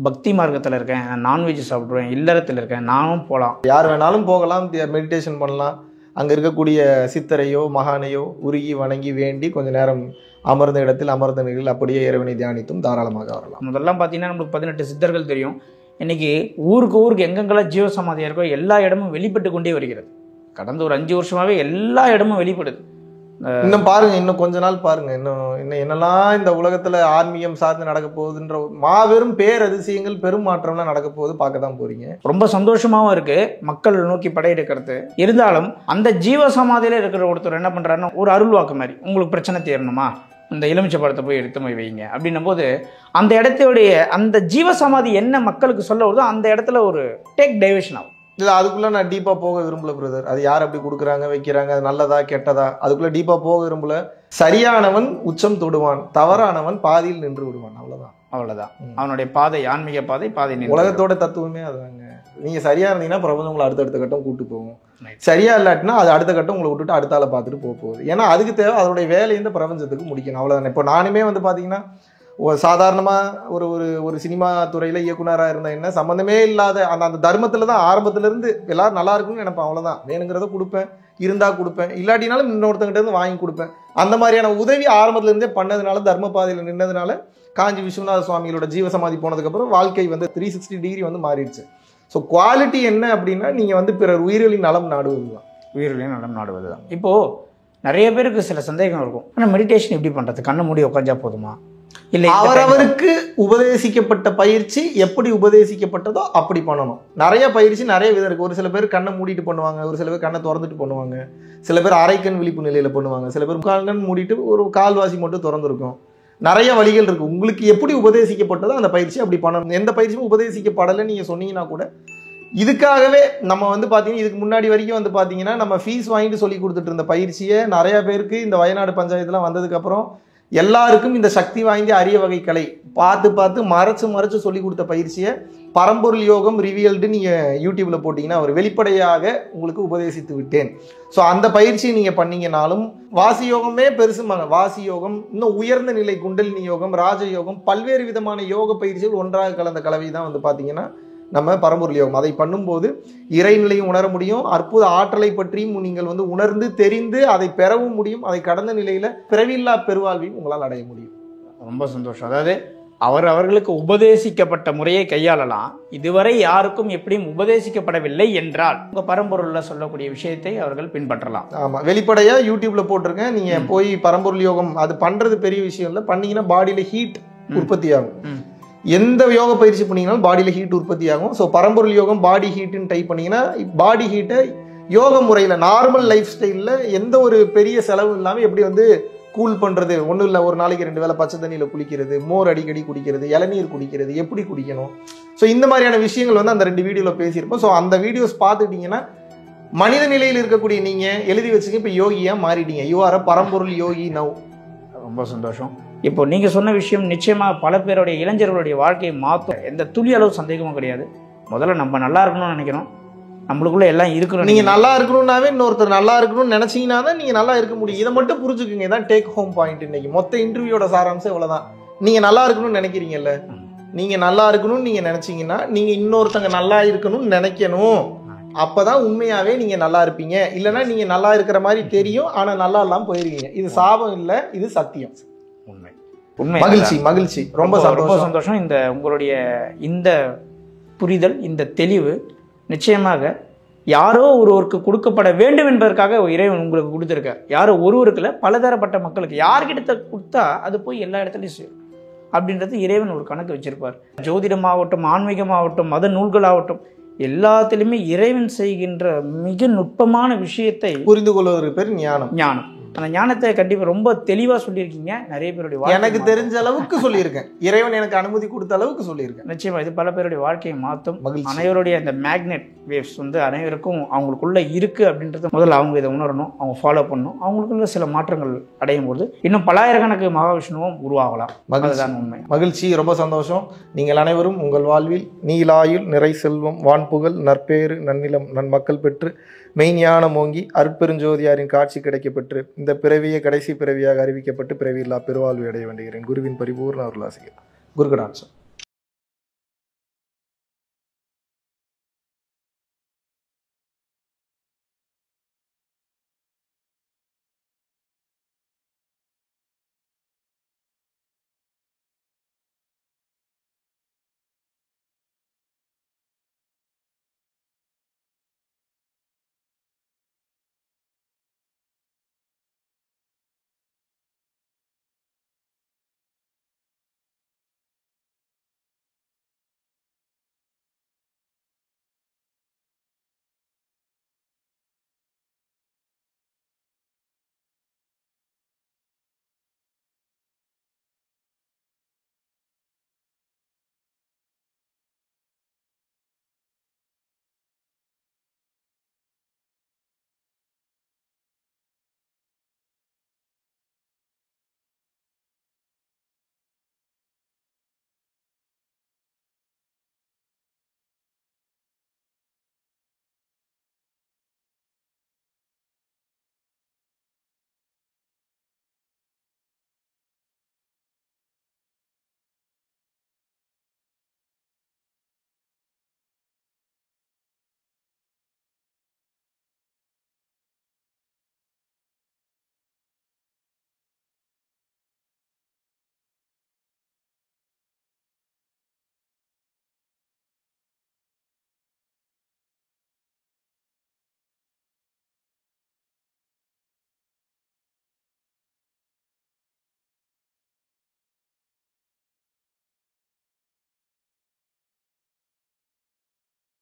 பக்தி மார்க்கத்தில் இருக்கேன், நான்வெஜ் சாப்பிடுவேன், இல்லறத்தில் இருக்கேன், நானும் போகலாம். யார் வேணாலும் போகலாம், மெடிடேஷன் பண்ணலாம். அங்கே இருக்கக்கூடிய சித்தரையோ மகானையோ உருகி வணங்கி வேண்டி கொஞ்ச நேரம் அமர்ந்த இடத்தில் அமர்ந்த நிலையில் அப்படியே இறைவனை தியானித்தும் தாராளமாக வரலாம். முதல்லாம் பார்த்தீங்கன்னா நம்மளுக்கு 18 சித்தர்கள் தெரியும். இன்னைக்கு ஊருக்கு எங்கெங்கெல்லாம் ஜீவசமாதியாக இருக்கோ எல்லா இடமும் வெளிப்பட்டு கொண்டே வருகிறது. கடந்த ஒரு 5 வருஷமாவே எல்லா இடமும் வெளிப்படுது. இன்னும் பாருங்க, இன்னும் கொஞ்ச நாள் பாருங்க, இன்னும் என்னெல்லாம் இந்த உலகத்துல ஆன்மீகம் சார்ந்து நடக்க போகுதுன்ற மாபெரும் பேரதிசயங்கள், பெரும் மாற்றம்லாம் நடக்க போகுது. பார்க்க தான் போறீங்க. ரொம்ப சந்தோஷமாவும் இருக்கு மக்கள் நோக்கி படையெடுக்கிறது. இருந்தாலும் அந்த ஜீவ சமாதியில இருக்கிற ஒருத்தர் என்ன பண்றாருன்னா, ஒரு அருள் வாக்கு மாதிரி, உங்களுக்கு பிரச்சனை தீரணுமா இந்த எலுமிச்சை பழத்தை போய் எடுத்து போய் வைங்க அப்படின்னும் போது, அந்த இடத்துடைய அந்த ஜீவ சமாதி என்ன மக்களுக்கு சொல்ல வருதோ அந்த இடத்துல ஒரு டேக் டைவர்ஷன் ஆகும். இல்லை அதுக்குள்ளே நான் டீப்பாக போக விரும்பல பிரதர். அது யார் அப்படி கொடுக்குறாங்க வைக்கிறாங்க, அது நல்லதா கெட்டதா, அதுக்குள்ளே டீப்பாக போக விரும்பல. சரியானவன் உச்சம் தொடுவான், தவறானவன் பாதியில் நின்று விடுவான். அவ்வளோதான் அவனுடைய பாதை, ஆன்மீக பாதை. உலகத்தோட தத்துவமே அதுதாங்க. நீங்கள் சரியா இருந்தீங்கன்னா பிரபஞ்சம் உங்களை அடுத்தடுத்த கட்டம் கூட்டு போகும். சரியா இல்லாட்டினா அது அடுத்த கட்டம் உங்களை விட்டுட்டு அடுத்த ஆளை பார்த்துட்டு போகுது. ஏன்னா அதுக்கு தேவை அதோடைய வேலையை இந்த பிரபஞ்சத்துக்கு முடிக்கணும். அவ்வளோதானே. இப்போ நானுமே பார்த்தீங்கன்னா சாதாரணமாக ஒரு ஒரு ஒரு சினிமா துறையில் இயக்குனராக இருந்த என்ன சம்மந்தமே இல்லாத அந்த தர்மத்தில் தான் ஆரம்பத்திலேருந்து எல்லாரும் நல்லா இருக்குன்னு நினைப்பேன். அவ்வளோதான். வேணுங்கிறத கொடுப்பேன், இருந்தால் கொடுப்பேன், இல்லாட்டினாலும் இன்னொருத்தங்கிட்ட இருந்து வாங்கி கொடுப்பேன். அந்த மாதிரியான உதவி ஆரம்பத்துலேருந்தே பண்ணதுனால, தர்ம பாதையில் நின்னதுனால காஞ்சி விஸ்வநாத சுவாமிகளோட ஜீவசமாதி போனதுக்கப்புறம் வாழ்க்கை 360 டிகிரி மாறிடுச்சு. ஸோ குவாலிட்டி என்ன அப்படின்னா நீங்கள் பிறர் உயிர்களின் நலம் நாடுவது தான். உயிர்களின் நலம் நாடுவது தான். இப்போது நிறைய பேருக்கு சில சந்தேகம் இருக்கும். ஆனால் மெடிடேஷன் எப்படி பண்ணுறது? கண்ணை மூடி உட்காந்தா போதுமா? இல்லை, அவரவருக்கு உபதேசிக்கப்பட்ட பயிற்சி எப்படி உபதேசிக்கப்பட்டதோ அப்படி பண்ணணும். நிறைய பயிற்சி நிறைய விதம் இருக்குது. ஒரு சில பேர் கண்ணை மூடிட்டு பண்ணுவாங்க, ஒரு சில பேர் கண்ணை திறந்துட்டு பண்ணுவாங்க, சில பேர் அரைக்கண் விழிப்பு நிலையில் பண்ணுவாங்க, சில பேர் கண் மூடிட்டு ஒரு கால்வாசி மட்டும் திறந்துருக்கும். நிறைய வழிகள் இருக்குது. உங்களுக்கு எப்படி உபதேசிக்கப்பட்டதோ அந்த பயிற்சி அப்படி பண்ணணும். எந்த பயிற்சியும் உபதேசிக்கப்படலை நீங்கள் சொன்னீங்கன்னா கூட இதுக்காகவே நம்ம பார்த்தீங்கன்னா இதுக்கு முன்னாடி வரைக்கும் பார்த்தீங்கன்னா நம்ம ஃபீஸ் வாங்கிட்டு சொல்லி கொடுத்துட்டு இருந்த பயிற்சியை நிறைய பேருக்கு இந்த வயநாடு பஞ்சாயத்துலாம் வந்ததுக்கப்புறம் எல்லாருக்கும் இந்த சக்தி வாய்ந்த அரிய வகை கலை பார்த்து மறைச்சு சொல்லி கொடுத்த பயிற்சியை பரம்பொருள் யோகம் ரிவியல்டு நீங்கள் யூடியூப்பில் போட்டிங்கன்னா அவர் வெளிப்படையாக உங்களுக்கு உபதேசித்து விட்டேன். ஸோ அந்த பயிற்சியை நீங்கள் பண்ணீங்கனாலும் வாசி யோகமே பெருசுமாங்க. வாசி யோகம், இன்னும் உயர்ந்த நிலை குண்டலினி யோகம், ராஜயோகம், பல்வேறு விதமான யோக பயிற்சிகள் ஒன்றாக கலந்த கலவை தான் பார்த்தீங்கன்னா நம்ம பரம்பொருள் யோகம். அதை பண்ணும்போது இறைநிலையும் உணர முடியும், அற்புத ஆற்றலை பற்றியும் நீங்கள் உணர்ந்து தெரிந்து அதை பெறவும் முடியும். அதை கடந்த நிலையில் பிறவில்லா பெருவாழ்வையும் உங்களால் அடைய முடியும். ரொம்ப சந்தோஷம். அதாவது அவர்களுக்கு உபதேசிக்கப்பட்ட முறையை கையாளலாம். இதுவரை யாருக்கும் எப்படியும் உபதேசிக்கப்படவில்லை என்றால் உங்கள் பரம்பொருளில் சொல்லக்கூடிய விஷயத்தை அவர்கள் பின்பற்றலாம். ஆமாம், வெளிப்படையாக யூடியூப்ல போட்டிருக்கேன். நீங்கள் போய் பரம்பொருள் யோகம் அது பண்ணுறது பெரிய விஷயம் இல்லை. பண்ணீங்கன்னா பாடியில் ஹீட் உற்பத்தி ஆகும். எந்த யோக பயிற்சி பண்ணீங்கன்னாலும் பாடியில் ஹீட் உற்பத்தி ஆகும். ஸோ பரம்பொருள் யோகம் பாடி ஹீட்டுன்னு டைப் பண்ணிங்கன்னா பாடி ஹீட்டை யோக முறையில் நார்மல் லைஃப் ஸ்டைலில் எந்த ஒரு பெரிய செலவும் இல்லாமல் எப்படி கூல் பண்ணுறது. ஒன்றும் இல்லை, ஒரு நாளைக்கு 2 வேளை பச்சை தண்ணியில் குளிக்கிறது, மோர் அடிக்கடி குடிக்கிறது, இளநீர் குடிக்கிறது, எப்படி குடிக்கணும். ஸோ இந்த மாதிரியான விஷயங்கள் அந்த 2 வீடியோவில் பேசியிருப்போம். ஸோ அந்த வீடியோஸ் பார்த்துக்கிட்டிங்கன்னா மனித நிலையில் இருக்கக்கூடிய நீங்கள் எழுதி வச்சுங்க, இப்போ யோகியாக மாறிட்டீங்க. யூ ஆர் அ பரம்பொருள் யோகி நவ். ரொம்ப சந்தோஷம். இப்போ நீங்கள் சொன்ன விஷயம் நிச்சயமாக பல பேருடைய இளைஞர்களுடைய வாழ்க்கையை மாற்றும். எந்த துளி அளவு சந்தேகமும் கிடையாது. முதல்ல நம்ம நல்லா இருக்கணும்னு நினைக்கணும், நம்மளுக்குள்ள எல்லாம் இருக்கணும். நீங்கள் நல்லா இருக்கணும்னாவே இன்னொருத்தர் நல்லா இருக்கணும்னு நினச்சிங்கன்னா தான் நீங்கள் நல்லா இருக்க முடியும். இதை மட்டும் புரிஞ்சுக்குங்க. இதான் டேக் ஹோம் பாயிண்ட். இன்னைக்கு மொத்த இன்டர்வியூட சாராம்சம் இவ்வளோதான். நீங்கள் நல்லா இருக்கணும்னு நினைக்கிறீங்கல்ல, நீங்கள் நல்லா இருக்கணும்னு நீங்கள் நினச்சிங்கன்னா நீங்கள் இன்னொருத்தங்க நல்லா இருக்கணும்னு நினைக்கணும். அப்போதான் உண்மையாகவே நீங்கள் நல்லா இருப்பீங்க. இல்லைன்னா நீங்கள் நல்லா இருக்கிற மாதிரி தெரியும், ஆனால் நல்லா இல்லாமல் போயிருக்கீங்க. இது சாபம் இல்லை, இது சத்தியம். உண்மை. மகிழ்ச்சி. ரொம்ப சந்தோஷம். இந்த உங்களுடைய இந்த புரிதல், இந்த தெளிவு நிச்சயமாக யாரோ ஒருவருக்கு கொடுக்கப்பட வேண்டும் என்பதற்காக இறைவன் உங்களுக்கு கொடுத்துருக்கார். யாரோ ஒருவருக்குல பலதரப்பட்ட மக்களுக்கு யார்கிட்ட கொடுத்தா அது போய் எல்லா இடத்துலையும் சேரும் அப்படின்றது இறைவன் ஒரு கணக்கு வச்சிருப்பார். ஜோதிடமாகட்டும், ஆன்மீகமாகட்டும், மத நூல்களாகட்டும், எல்லாத்திலுமே இறைவன் செய்கின்ற மிக நுட்பமான விஷயத்தை புரிந்து கொள்வதற்கு பேர் ஞானம். அந்த ஞானத்தை கண்டிப்பாக ரொம்ப தெளிவாக சொல்லியிருக்கீங்க. நிறைய பேருடைய எனக்கு தெரிஞ்ச அளவுக்கு சொல்லியிருக்கேன். இறைவன் எனக்கு அனுமதி கொடுத்த அளவுக்கு சொல்லியிருக்கேன். நிச்சயமா இது பல பேருடைய வாழ்க்கையை மாற்றும். அனைவருடைய அந்த மேக்னெட் வேவ்ஸ் அனைவருக்கும் அவங்களுக்குள்ள இருக்கு அப்படின்றத முதல்ல அவங்க இதை உணரணும், அவங்க ஃபாலோ பண்ணணும். அவங்களுக்குள்ள சில மாற்றங்கள் அடையும் போது இன்னும் பல்லாயிரக்கணக்கு மகாவிஷ்ணுவும் உருவாகலாம். அதுதான் உண்மை. மகிழ்ச்சி. ரொம்ப சந்தோஷம். நீங்கள் அனைவரும் உங்கள் வாழ்வில் நீலாயுள், நிறை செல்வம், வான்புகழ், நற்பேறு, நன்னிலம், நன்மக்கள் பெற்று மெய்ஞானம் ஓங்கி அருட்பெருஞ்சோதியாரின் காட்சி கிடைக்கப்பெற்று இந்த பிறவியை கடைசி பிறவியாக அறிவிக்கப்பட்டு பிறவியில்லா பெருவாழ்வு அடைய வேண்டுகிறேன். குருவின் பரிபூர்ண அருளாசிகள். குருகடாட்சம்.